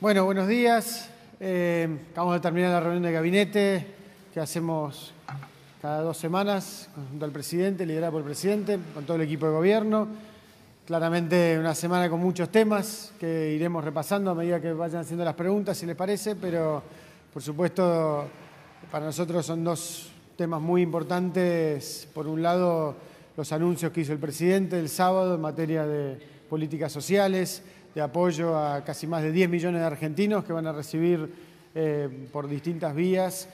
Bueno, buenos días. Acabamos de terminar la reunión de gabinete que hacemos cada 2 semanas junto al presidente, liderada por el presidente, con todo el equipo de gobierno. Claramente una semana con muchos temas que iremos repasando a medida que vayan haciendo las preguntas, si les parece, pero por supuesto para nosotros son 2 temas muy importantes. Por un lado, los anuncios que hizo el presidente el sábado en materia de políticas sociales, de apoyo a casi más de 10 millones de argentinos que van a recibir por distintas vías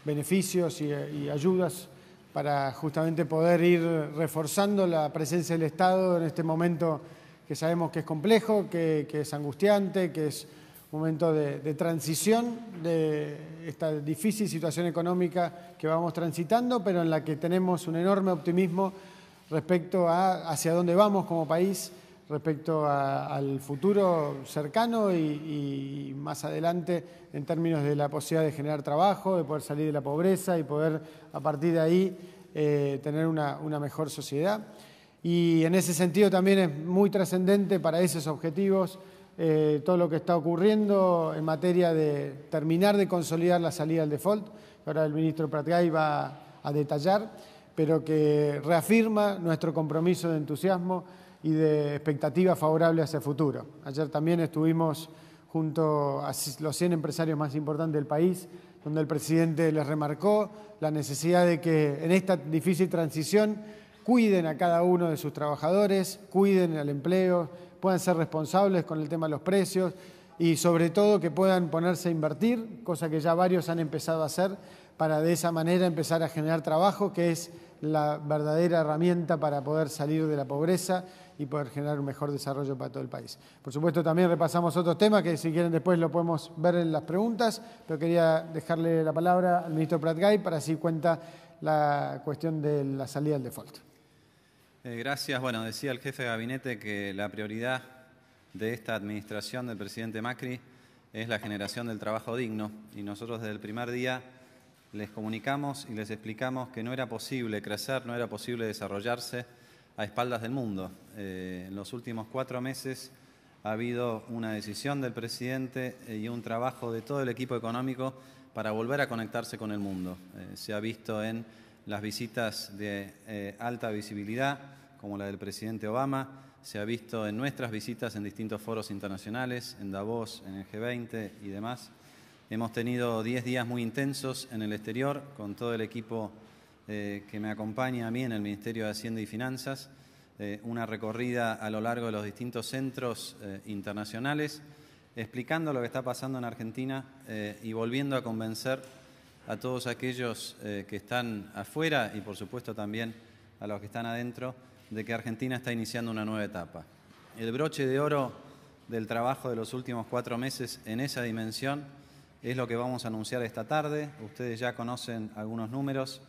beneficios y ayudas para justamente poder ir reforzando la presencia del Estado en este momento que sabemos que es complejo, que es angustiante, que es un momento de transición de esta difícil situación económica que vamos transitando, pero en la que tenemos un enorme optimismo respecto a hacia dónde vamos como país, respecto al futuro cercano y más adelante en términos de la posibilidad de generar trabajo, de poder salir de la pobreza y poder a partir de ahí tener una mejor sociedad. Y en ese sentido también es muy trascendente para esos objetivos todo lo que está ocurriendo en materia de terminar de consolidar la salida del default, que ahora el ministro Pratgay va a detallar, pero que reafirma nuestro compromiso de entusiasmo y de expectativa favorable hacia el futuro. Ayer también estuvimos junto a los 100 empresarios más importantes del país, donde el presidente les remarcó la necesidad de que en esta difícil transición cuiden a cada uno de sus trabajadores, cuiden al empleo, puedan ser responsables con el tema de los precios y sobre todo que puedan ponerse a invertir, cosa que ya varios han empezado a hacer, para de esa manera empezar a generar trabajo, que es la verdadera herramienta para poder salir de la pobreza y poder generar un mejor desarrollo para todo el país. Por supuesto, también repasamos otros temas que si quieren después lo podemos ver en las preguntas, pero quería dejarle la palabra al ministro Pratgay para así cuenta la cuestión de la salida del default. Gracias. Bueno, decía el jefe de gabinete que la prioridad de esta administración del presidente Macri es la generación del trabajo digno y nosotros desde el primer día les comunicamos y les explicamos que no era posible crecer, no era posible desarrollarse a espaldas del mundo. En los últimos 4 meses ha habido una decisión del presidente y un trabajo de todo el equipo económico para volver a conectarse con el mundo. Se ha visto en las visitas de alta visibilidad, como la del presidente Obama, se ha visto en nuestras visitas en distintos foros internacionales, en Davos, en el G20 y demás. Hemos tenido 10 días muy intensos en el exterior con todo el equipo que me acompaña a mí en el Ministerio de Hacienda y Finanzas, una recorrida a lo largo de los distintos centros internacionales, explicando lo que está pasando en Argentina y volviendo a convencer a todos aquellos que están afuera y por supuesto también a los que están adentro de que Argentina está iniciando una nueva etapa. El broche de oro del trabajo de los últimos 4 meses en esa dimensión es lo que vamos a anunciar esta tarde. Ustedes ya conocen algunos números.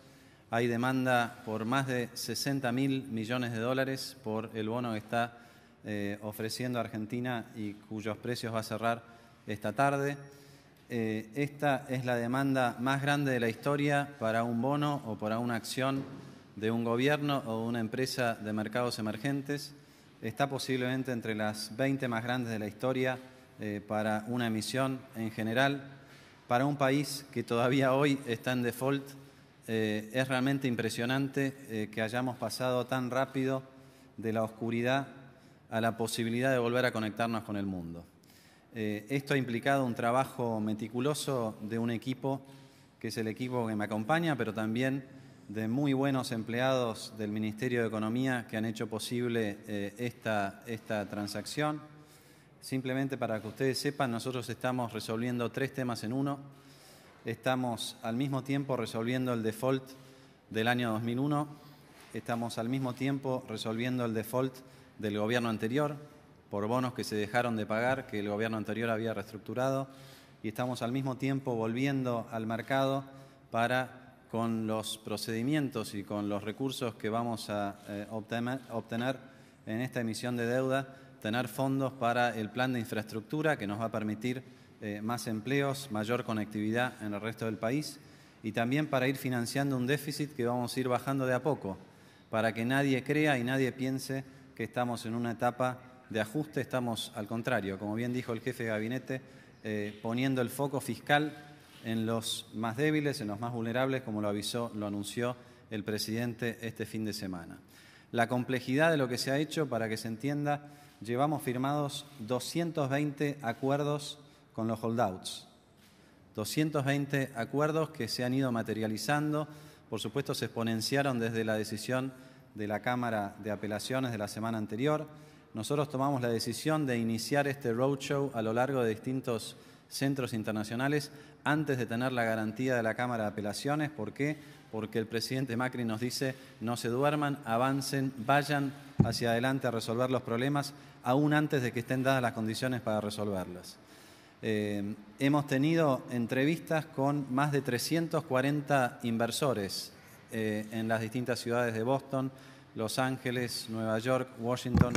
Hay demanda por más de 60.000 millones de dólares por el bono que está ofreciendo Argentina y cuyos precios va a cerrar esta tarde. Esta es la demanda más grande de la historia para un bono o para una acción de un gobierno o de una empresa de mercados emergentes. Está posiblemente entre las 20 más grandes de la historia para una emisión en general. Para un país que todavía hoy está en default, es realmente impresionante que hayamos pasado tan rápido de la oscuridad a la posibilidad de volver a conectarnos con el mundo. Esto ha implicado un trabajo meticuloso de un equipo, que es el equipo que me acompaña, pero también de muy buenos empleados del Ministerio de Economía que han hecho posible esta transacción. Simplemente para que ustedes sepan, nosotros estamos resolviendo 3 temas en uno. Estamos al mismo tiempo resolviendo el default del año 2001, estamos al mismo tiempo resolviendo el default del gobierno anterior por bonos que se dejaron de pagar, que el gobierno anterior había reestructurado, y estamos al mismo tiempo volviendo al mercado para, con los procedimientos y con los recursos que vamos a obtener en esta emisión de deuda, tener fondos para el plan de infraestructura que nos va a permitir más empleos, mayor conectividad en el resto del país y también para ir financiando un déficit que vamos a ir bajando de a poco, para que nadie crea y nadie piense que estamos en una etapa de ajuste, estamos al contrario, como bien dijo el jefe de gabinete, poniendo el foco fiscal en los más débiles, en los más vulnerables, como lo anunció el presidente este fin de semana. La complejidad de lo que se ha hecho, para que se entienda, llevamos firmados 220 acuerdos con los holdouts. 220 acuerdos que se han ido materializando, por supuesto se exponenciaron desde la decisión de la Cámara de Apelaciones de la semana anterior. Nosotros tomamos la decisión de iniciar este roadshow a lo largo de distintos centros internacionales antes de tener la garantía de la Cámara de Apelaciones. ¿Por qué? Porque el presidente Macri nos dice: no se duerman, avancen, vayan hacia adelante a resolver los problemas, aún antes de que estén dadas las condiciones para resolverlas. Hemos tenido entrevistas con más de 340 inversores en las distintas ciudades de Boston, Los Ángeles, Nueva York, Washington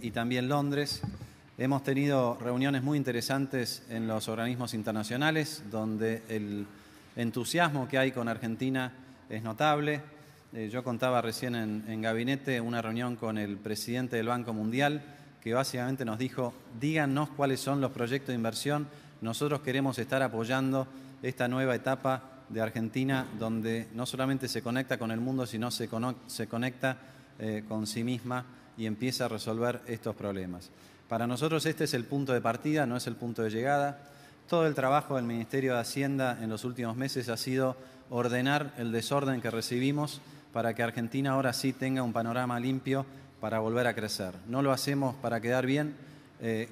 y también Londres. Hemos tenido reuniones muy interesantes en los organismos internacionales, donde el entusiasmo que hay con Argentina es notable. Yo contaba recién en gabinete una reunión con el presidente del Banco Mundial, que básicamente nos dijo: díganos cuáles son los proyectos de inversión, nosotros queremos estar apoyando esta nueva etapa de Argentina, donde no solamente se conecta con el mundo, sino se conecta con sí misma y empieza a resolver estos problemas. Para nosotros este es el punto de partida, no es el punto de llegada. Todo el trabajo del Ministerio de Hacienda en los últimos meses ha sido ordenar el desorden que recibimos para que Argentina ahora sí tenga un panorama limpio para volver a crecer. No lo hacemos para quedar bien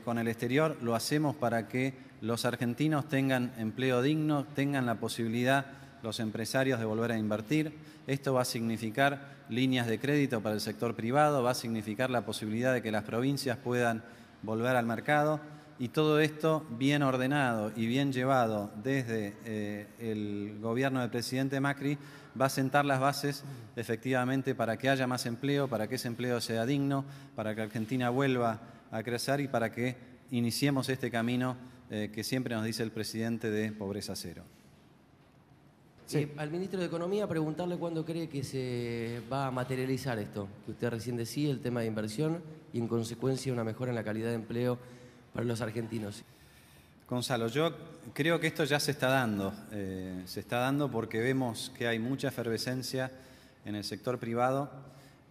con el exterior, lo hacemos para que los argentinos tengan empleo digno, tengan la posibilidad los empresarios de volver a invertir. Esto va a significar líneas de crédito para el sector privado, va a significar la posibilidad de que las provincias puedan volver al mercado, y todo esto bien ordenado y bien llevado desde el gobierno del presidente Macri va a sentar las bases efectivamente para que haya más empleo, para que ese empleo sea digno, para que Argentina vuelva a crecer y para que iniciemos este camino que siempre nos dice el presidente de pobreza cero. Sí. Al ministro de Economía preguntarle cuándo cree que se va a materializar esto, que usted recién decía, el tema de inversión y en consecuencia una mejora en la calidad de empleo para los argentinos. Gonzalo, yo creo que esto ya se está dando porque vemos que hay mucha efervescencia en el sector privado.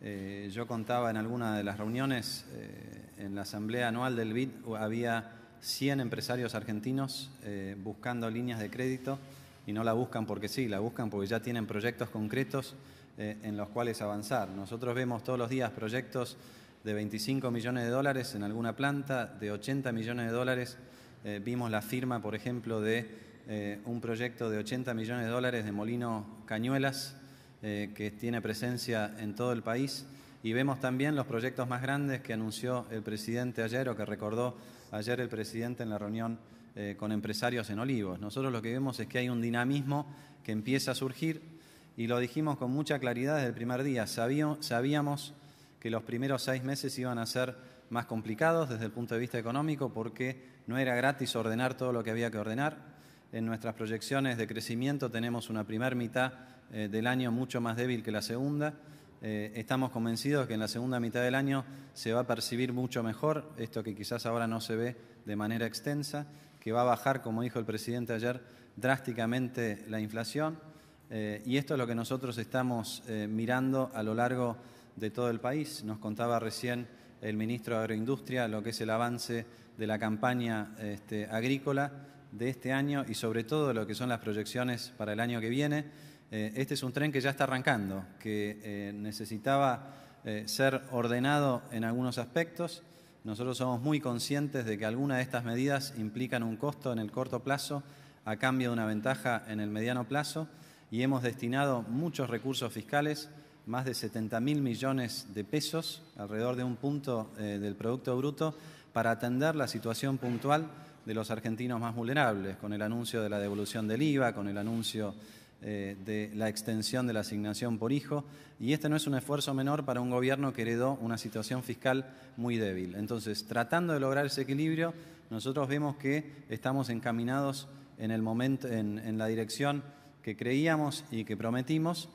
Yo contaba en alguna de las reuniones, en la asamblea anual del BID había 100 empresarios argentinos buscando líneas de crédito, y no la buscan porque sí, la buscan porque ya tienen proyectos concretos en los cuales avanzar. Nosotros vemos todos los días proyectos de 25 millones de dólares en alguna planta, de 80 millones de dólares. Vimos la firma, por ejemplo, de un proyecto de 80 millones de dólares de Molino Cañuelas, que tiene presencia en todo el país. Y vemos también los proyectos más grandes que anunció el presidente ayer, o que recordó ayer el presidente en la reunión con empresarios en Olivos. Nosotros lo que vemos es que hay un dinamismo que empieza a surgir, y lo dijimos con mucha claridad desde el primer día. Sabíamos que los primeros 6 meses iban a ser más complicados desde el punto de vista económico, porque no era gratis ordenar todo lo que había que ordenar. En nuestras proyecciones de crecimiento tenemos una primera mitad del año mucho más débil que la segunda. Estamos convencidos que en la segunda mitad del año se va a percibir mucho mejor esto que quizás ahora no se ve de manera extensa, que va a bajar, como dijo el presidente ayer, drásticamente la inflación, y esto es lo que nosotros estamos mirando a lo largo de todo el país. Nos contaba recién el ministro de Agroindustria lo que es el avance de la campaña agrícola de este año y sobre todo lo que son las proyecciones para el año que viene. Este es un tren que ya está arrancando, que necesitaba ser ordenado en algunos aspectos. Nosotros somos muy conscientes de que algunas de estas medidas implican un costo en el corto plazo a cambio de una ventaja en el mediano plazo, y hemos destinado muchos recursos fiscales, más de 70.000 millones de pesos, alrededor de un punto del Producto Bruto, para atender la situación puntual de los argentinos más vulnerables, con el anuncio de la devolución del IVA, con el anuncio de la extensión de la asignación por hijo, y este no es un esfuerzo menor para un gobierno que heredó una situación fiscal muy débil. Entonces, tratando de lograr ese equilibrio, nosotros vemos que estamos encaminados en la dirección que creíamos y que prometimos,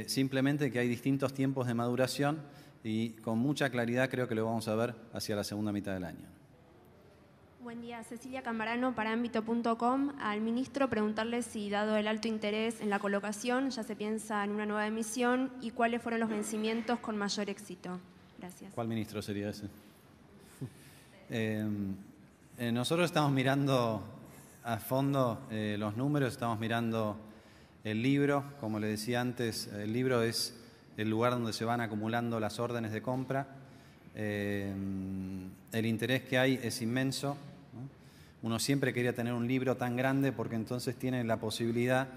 simplemente que hay distintos tiempos de maduración y con mucha claridad creo que lo vamos a ver hacia la segunda mitad del año. Buen día, Cecilia Cambarano para Ámbito.com. Al ministro preguntarle si, dado el alto interés en la colocación, ya se piensa en una nueva emisión y cuáles fueron los vencimientos con mayor éxito. Gracias. ¿Cuál ministro sería ese? Nosotros estamos mirando a fondo los números, estamos mirando el libro. Como le decía antes, el libro es el lugar donde se van acumulando las órdenes de compra. El interés que hay es inmenso. Uno siempre quería tener un libro tan grande porque entonces tiene la posibilidad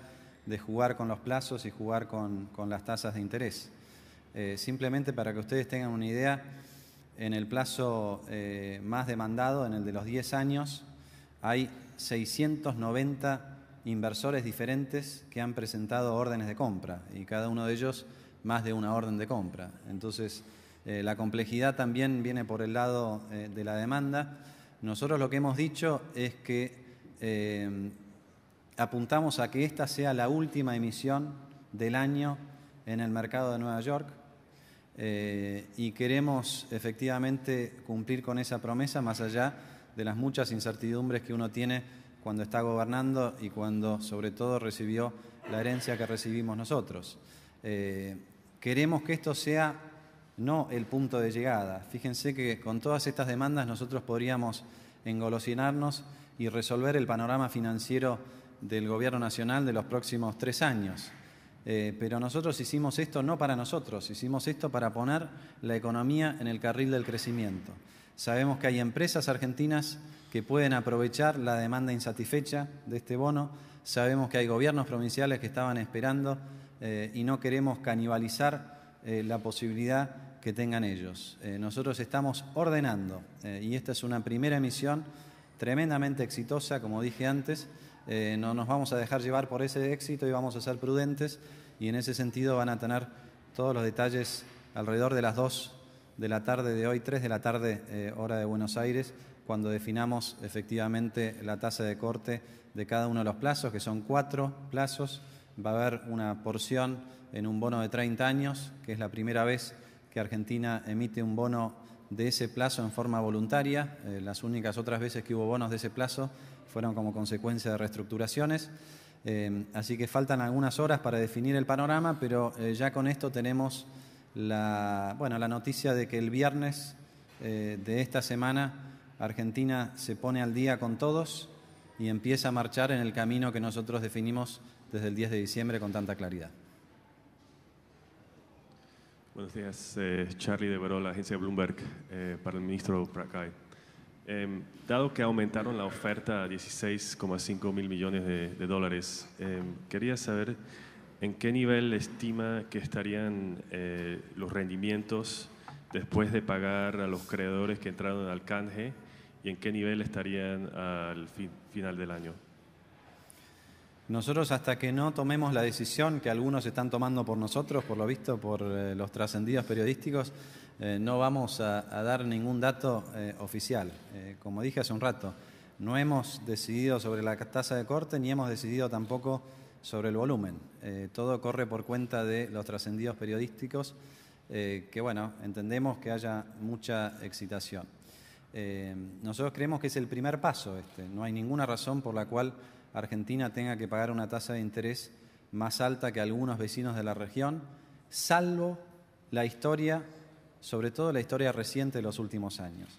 de jugar con los plazos y jugar con las tasas de interés. Simplemente para que ustedes tengan una idea, en el plazo más demandado, en el de los 10 años, hay 690 inversores diferentes que han presentado órdenes de compra y cada uno de ellos más de una orden de compra. Entonces, la complejidad también viene por el lado de la demanda. Nosotros lo que hemos dicho es que apuntamos a que esta sea la última emisión del año en el mercado de Nueva York y queremos efectivamente cumplir con esa promesa más allá de las muchas incertidumbres que uno tiene cuando está gobernando y cuando sobre todo recibió la herencia que recibimos nosotros. Queremos que esto sea no el punto de llegada. Fíjense que con todas estas demandas nosotros podríamos engolosinarnos y resolver el panorama financiero del Gobierno Nacional de los próximos 3 años. Pero nosotros hicimos esto no para nosotros, hicimos esto para poner la economía en el carril del crecimiento. Sabemos que hay empresas argentinas que pueden aprovechar la demanda insatisfecha de este bono, sabemos que hay gobiernos provinciales que estaban esperando y no queremos canibalizar la posibilidad que tengan ellos. Nosotros estamos ordenando y esta es una primera emisión tremendamente exitosa, como dije antes. No nos vamos a dejar llevar por ese éxito y vamos a ser prudentes y en ese sentido van a tener todos los detalles alrededor de las 2 de la tarde de hoy, 3 de la tarde, hora de Buenos Aires, cuando definamos efectivamente la tasa de corte de cada uno de los plazos, que son 4 plazos. Va a haber una porción en un bono de 30 años, que es la primera vez que Argentina emite un bono de ese plazo en forma voluntaria. Las únicas otras veces que hubo bonos de ese plazo fueron como consecuencia de reestructuraciones. Así que faltan algunas horas para definir el panorama, pero ya con esto tenemos la noticia de que el viernes de esta semana Argentina se pone al día con todos y empieza a marchar en el camino que nosotros definimos desde el 10 de diciembre con tanta claridad. Buenos días, Charlie de Veró, la agencia Bloomberg, para el ministro Prakay. Dado que aumentaron la oferta a 16,5 mil millones de dólares, quería saber en qué nivel estima que estarían los rendimientos después de pagar a los creadores que entraron al canje y en qué nivel estarían al final del año. Nosotros hasta que no tomemos la decisión que algunos están tomando por nosotros, por lo visto, por los trascendidos periodísticos, no vamos a dar ningún dato oficial. Como dije hace un rato, no hemos decidido sobre la tasa de corte ni hemos decidido tampoco sobre el volumen. Todo corre por cuenta de los trascendidos periodísticos, que bueno, entendemos que haya mucha excitación. Nosotros creemos que es el primer paso. No hay ninguna razón por la cual Argentina tenga que pagar una tasa de interés más alta que algunos vecinos de la región, salvo la historia, sobre todo la historia reciente de los últimos años.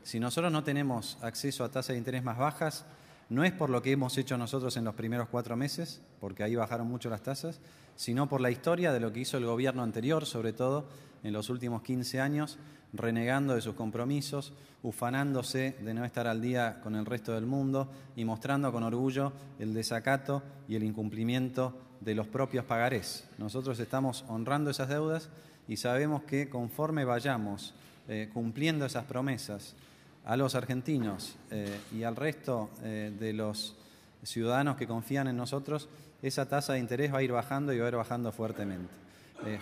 Si nosotros no tenemos acceso a tasas de interés más bajas, no es por lo que hemos hecho nosotros en los primeros 4 meses, porque ahí bajaron mucho las tasas, sino por la historia de lo que hizo el gobierno anterior, sobre todo en los últimos 15 años, renegando de sus compromisos, ufanándose de no estar al día con el resto del mundo y mostrando con orgullo el desacato y el incumplimiento de los propios pagarés. Nosotros estamos honrando esas deudas y sabemos que conforme vayamos cumpliendo esas promesas a los argentinos y al resto de los ciudadanos que confían en nosotros, esa tasa de interés va a ir bajando y va a ir bajando fuertemente.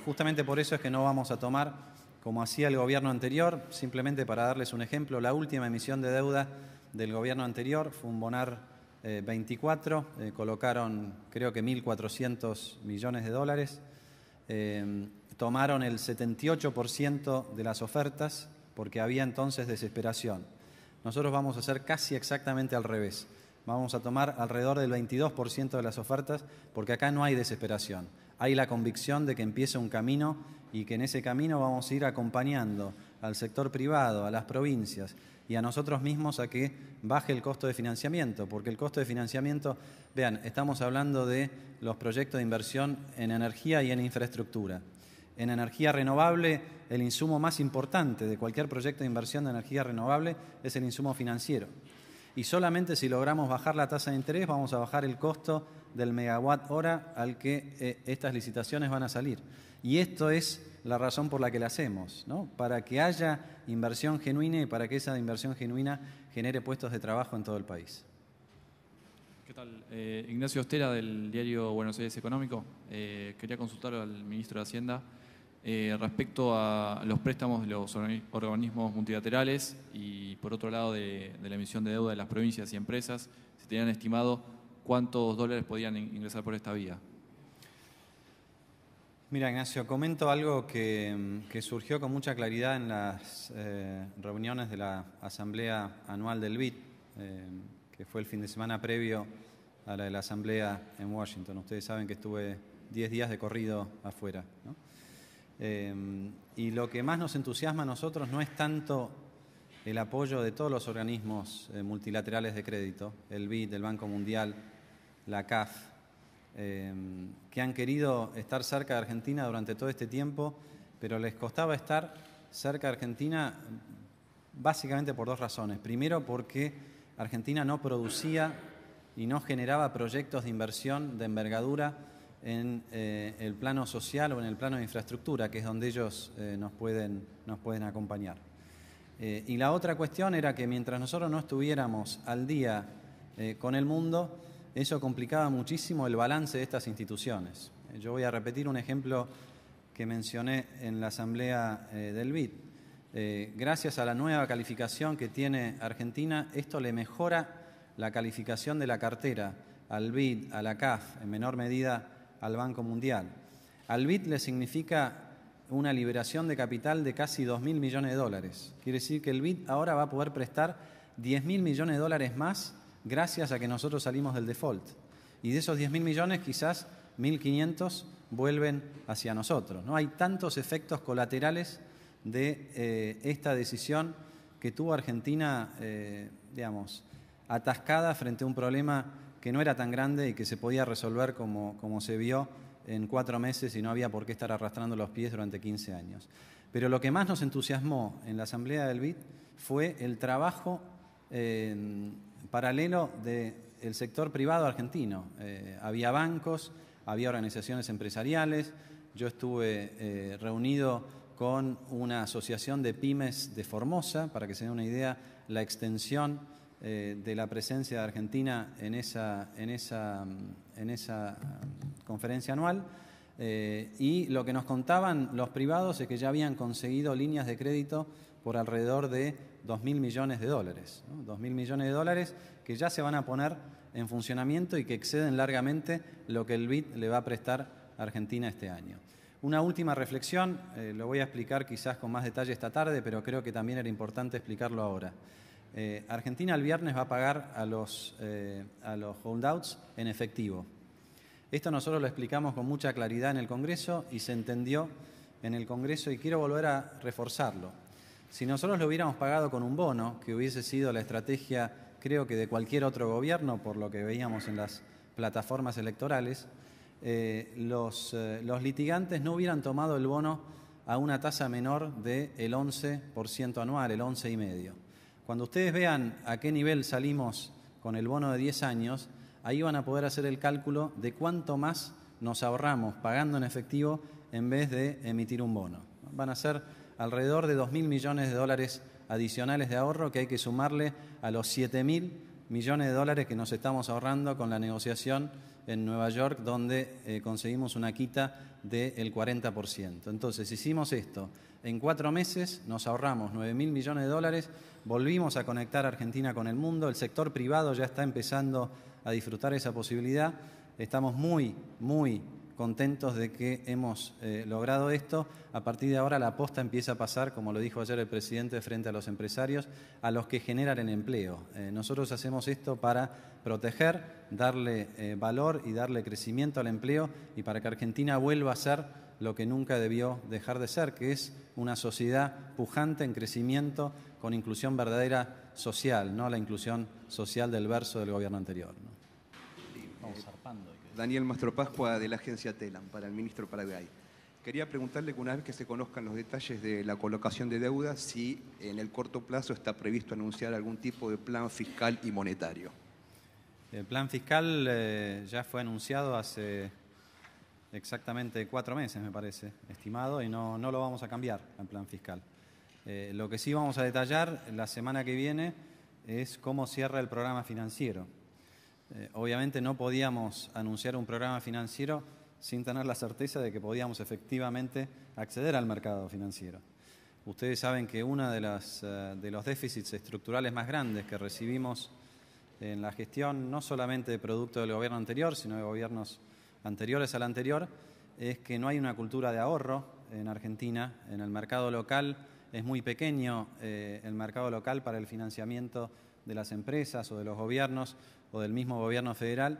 Justamente por eso es que no vamos a tomar, como hacía el gobierno anterior, simplemente para darles un ejemplo, la última emisión de deuda del gobierno anterior fue un Bonar 24, colocaron creo que 1.400 millones de dólares. tomaron el 78% de las ofertas porque había entonces desesperación. Nosotros vamos a hacer casi exactamente al revés. Vamos a tomar alrededor del 22% de las ofertas porque acá no hay desesperación. Hay la convicción de que empieza un camino y que en ese camino vamos a ir acompañando al sector privado, a las provincias y a nosotros mismos a que baje el costo de financiamiento, porque el costo de financiamiento, vean, estamos hablando de los proyectos de inversión en energía y en infraestructura. En energía renovable, el insumo más importante de cualquier proyecto de inversión de energía renovable es el insumo financiero. Y solamente si logramos bajar la tasa de interés vamos a bajar el costo del megawatt hora al que estas licitaciones van a salir. Y esto es la razón por la que la hacemos, ¿no? Para que haya inversión genuina y para que esa inversión genuina genere puestos de trabajo en todo el país. ¿Qué tal? Ignacio Ostera, del diario Buenos Aires Económico. Quería consultar al ministro de Hacienda respecto a los préstamos de los organismos multilaterales y, por otro lado, de la emisión de deuda de las provincias y empresas. Si tenían estimado cuántos dólares podían ingresar por esta vía. Mira, Ignacio, comento algo que surgió con mucha claridad en las reuniones de la Asamblea Anual del BID, que fue el fin de semana previo a la de la Asamblea en Washington. Ustedes saben que estuve 10 días de corrido afuera, ¿no? Y lo que más nos entusiasma a nosotros no es tanto el apoyo de todos los organismos multilaterales de crédito, el BID, el Banco Mundial, la CAF, que han querido estar cerca de Argentina durante todo este tiempo, pero les costaba estar cerca de Argentina básicamente por dos razones. Primero, porque Argentina no producía y no generaba proyectos de inversión de envergadura en el plano social o en el plano de infraestructura, que es donde ellos nos pueden acompañar. Y la otra cuestión era que mientras nosotros no estuviéramos al día con el mundo, eso complicaba muchísimo el balance de estas instituciones. Yo voy a repetir un ejemplo que mencioné en la asamblea del BID. Gracias a la nueva calificación que tiene Argentina, esto le mejora la calificación de la cartera al BID, a la CAF, en menor medida al Banco Mundial. Al BID le significa una liberación de capital de casi 2.000 millones de dólares. Quiere decir que el BID ahora va a poder prestar 10.000 millones de dólares más gracias a que nosotros salimos del default. Y de esos 10.000 millones, quizás 1.500 vuelven hacia nosotros, ¿no? Hay tantos efectos colaterales de esta decisión que tuvo Argentina, atascada frente a un problema que no era tan grande y que se podía resolver como se vio en 4 meses y no había por qué estar arrastrando los pies durante 15 años. Pero lo que más nos entusiasmó en la asamblea del BID fue el trabajo paralelo del sector privado argentino. Había bancos, había organizaciones empresariales, yo estuve reunido con una asociación de pymes de Formosa, para que se den una idea, la extensión de la presencia de Argentina en esa conferencia anual, y lo que nos contaban los privados es que ya habían conseguido líneas de crédito por alrededor de 2.000 millones de dólares, ¿no? 2.000 millones de dólares que ya se van a poner en funcionamiento y que exceden largamente lo que el BID le va a prestar a Argentina este año. Una última reflexión, lo voy a explicar quizás con más detalle esta tarde, pero creo que también era importante explicarlo ahora. Argentina el viernes va a pagar a los holdouts en efectivo. Esto nosotros lo explicamos con mucha claridad en el Congreso y se entendió en el Congreso y quiero volver a reforzarlo. Si nosotros lo hubiéramos pagado con un bono, que hubiese sido la estrategia, creo que de cualquier otro gobierno, por lo que veíamos en las plataformas electorales, los litigantes no hubieran tomado el bono a una tasa menor del 11% anual, el 11,5%. Cuando ustedes vean a qué nivel salimos con el bono de 10 años, ahí van a poder hacer el cálculo de cuánto más nos ahorramos pagando en efectivo en vez de emitir un bono. Van a ser alrededor de 2.000 millones de dólares adicionales de ahorro que hay que sumarle a los 7.000 millones de dólares que nos estamos ahorrando con la negociación en Nueva York, donde conseguimos una quita del 40%. Entonces, hicimos esto. En 4 meses nos ahorramos 9.000 millones de dólares, volvimos a conectar a Argentina con el mundo, el sector privado ya está empezando a disfrutar esa posibilidad, estamos muy contentos de que hemos logrado esto. A partir de ahora la posta empieza a pasar, como lo dijo ayer el presidente, frente a los empresarios, a los que generan el empleo. Nosotros hacemos esto para proteger, darle valor y darle crecimiento al empleo y para que Argentina vuelva a ser lo que nunca debió dejar de ser, que es una sociedad pujante en crecimiento con inclusión verdadera social, no la inclusión social del verso del gobierno anterior, ¿no? Vamos zarpando. Daniel Mastropascua, de la agencia TELAM, para el ministro Paraguay. Quería preguntarle que una vez que se conozcan los detalles de la colocación de deuda, si en el corto plazo está previsto anunciar algún tipo de plan fiscal y monetario. El plan fiscal ya fue anunciado hace exactamente 4 meses, me parece, estimado, y no lo vamos a cambiar, el plan fiscal. Lo que sí vamos a detallar la semana que viene es cómo cierra el programa financiero. Obviamente no podíamos anunciar un programa financiero sin tener la certeza de que podíamos efectivamente acceder al mercado financiero. Ustedes saben que uno de los déficits estructurales más grandes que recibimos en la gestión, no solamente de producto del gobierno anterior, sino de gobiernos anteriores al anterior, es que no hay una cultura de ahorro en Argentina. En el mercado local es muy pequeño el mercado local para el financiamiento de las empresas o de los gobiernos o del mismo gobierno federal.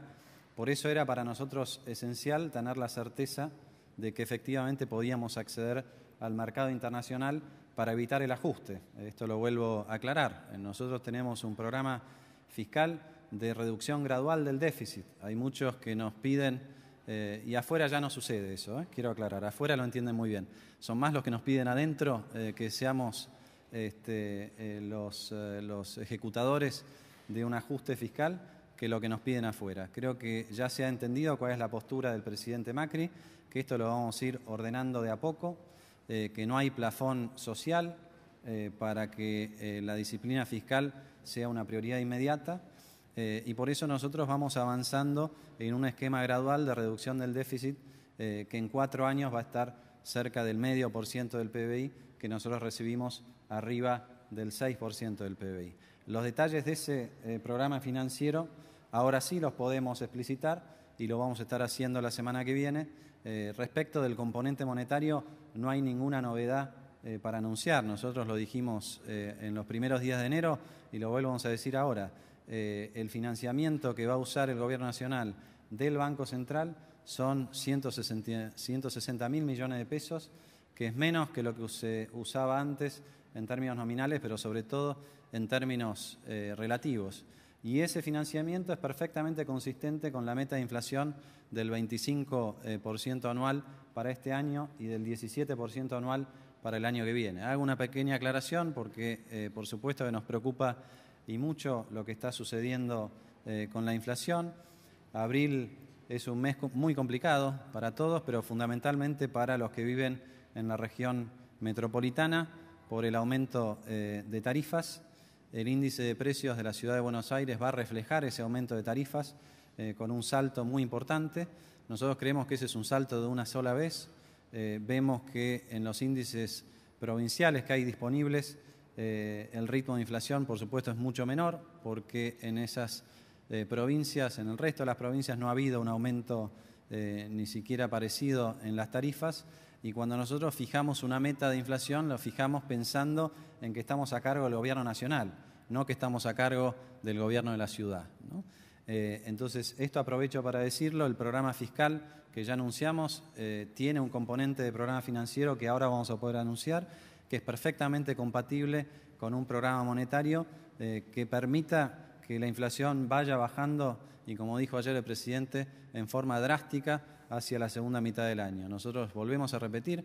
Por eso era para nosotros esencial tener la certeza de que efectivamente podíamos acceder al mercado internacional para evitar el ajuste. Esto lo vuelvo a aclarar. Nosotros tenemos un programa fiscal de reducción gradual del déficit. Hay muchos que nos piden, y afuera ya no sucede eso, quiero aclarar, afuera lo entienden muy bien. Son más los que nos piden adentro que seamos los ejecutadores de un ajuste fiscal que lo que nos piden afuera. Creo que ya se ha entendido cuál es la postura del presidente Macri, que esto lo vamos a ir ordenando de a poco, que no hay plafón social para que la disciplina fiscal sea una prioridad inmediata, y por eso nosotros vamos avanzando en un esquema gradual de reducción del déficit que en 4 años va a estar cerca del 0,5% del PBI, que nosotros recibimos arriba del 6% del PBI. Los detalles de ese programa financiero ahora sí los podemos explicitar y lo vamos a estar haciendo la semana que viene. Respecto del componente monetario, no hay ninguna novedad para anunciar. Nosotros lo dijimos en los primeros días de enero y lo volvemos a decir ahora. El financiamiento que va a usar el Gobierno Nacional del Banco Central son 160.000 millones de pesos, que es menos que lo que se usaba antes en términos nominales, pero sobre todo en términos relativos. Y ese financiamiento es perfectamente consistente con la meta de inflación del 25% anual para este año y del 17% anual para el año que viene. Hago una pequeña aclaración porque, por supuesto, que nos preocupa y mucho lo que está sucediendo con la inflación. Abril es un mes muy complicado para todos, pero fundamentalmente para los que viven en la región metropolitana por el aumento de tarifas. El índice de precios de la Ciudad de Buenos Aires va a reflejar ese aumento de tarifas con un salto muy importante. Nosotros creemos que ese es un salto de una sola vez. Vemos que en los índices provinciales que hay disponibles el ritmo de inflación, por supuesto, es mucho menor porque en esas provincias, en el resto de las provincias no ha habido un aumento ni siquiera parecido en las tarifas. Y cuando nosotros fijamos una meta de inflación, lo fijamos pensando en que estamos a cargo del gobierno nacional, no que estamos a cargo del gobierno de la ciudad, ¿no? Entonces, esto aprovecho para decirlo, el programa fiscal que ya anunciamos tiene un componente de programa financiero que ahora vamos a poder anunciar, que es perfectamente compatible con un programa monetario que permita que la inflación vaya bajando y, como dijo ayer el presidente, en forma drástica hacia la segunda mitad del año. Nosotros volvemos a repetir,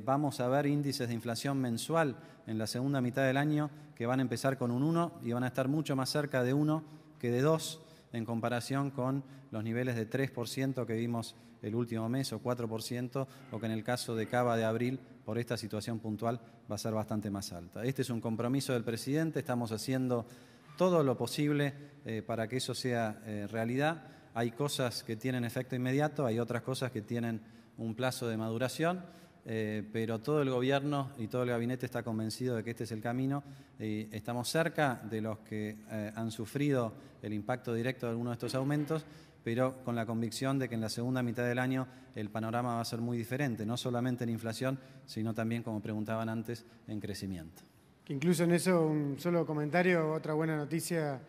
vamos a ver índices de inflación mensual en la segunda mitad del año que van a empezar con un 1 y van a estar mucho más cerca de 1 que de 2 en comparación con los niveles de 3% que vimos el último mes o 4%, o que en el caso de Cava de abril, por esta situación puntual, va a ser bastante más alta. Este es un compromiso del presidente, estamos haciendo todo lo posible para que eso sea realidad. Hay cosas que tienen efecto inmediato, hay otras cosas que tienen un plazo de maduración, pero todo el gobierno y todo el gabinete está convencido de que este es el camino. Estamos cerca de los que han sufrido el impacto directo de algunos de estos aumentos, pero con la convicción de que en la segunda mitad del año el panorama va a ser muy diferente, no solamente en inflación, sino también, como preguntaban antes, en crecimiento. Que incluso en eso, un solo comentario, otra buena noticia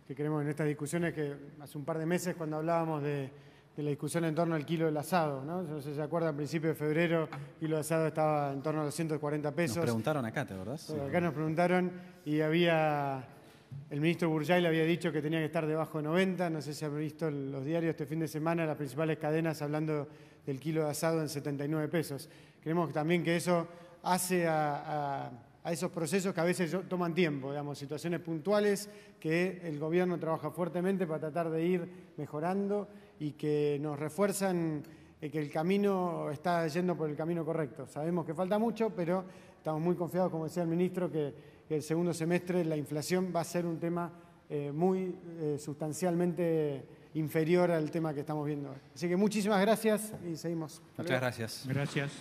que queremos en estas discusiones, que hace un par de meses cuando hablábamos de la discusión en torno al kilo del asado, ¿no? No sé si se acuerda, a principios de febrero el kilo de asado estaba en torno a los 140 pesos. Nos preguntaron acá, ¿te acordás? Sí. Acá nos preguntaron y el ministro Burjay le había dicho que tenía que estar debajo de 90, no sé si han visto los diarios este fin de semana, las principales cadenas hablando del kilo de asado en 79 pesos. Creemos también que eso hace a esos procesos que a veces toman tiempo, digamos, situaciones puntuales que el gobierno trabaja fuertemente para tratar de ir mejorando y que nos refuerzan que el camino está yendo por el camino correcto. Sabemos que falta mucho, pero estamos muy confiados, como decía el ministro, que el segundo semestre la inflación va a ser un tema muy sustancialmente inferior al tema que estamos viendo hoy. Así que muchísimas gracias y seguimos. Muchas gracias. Gracias.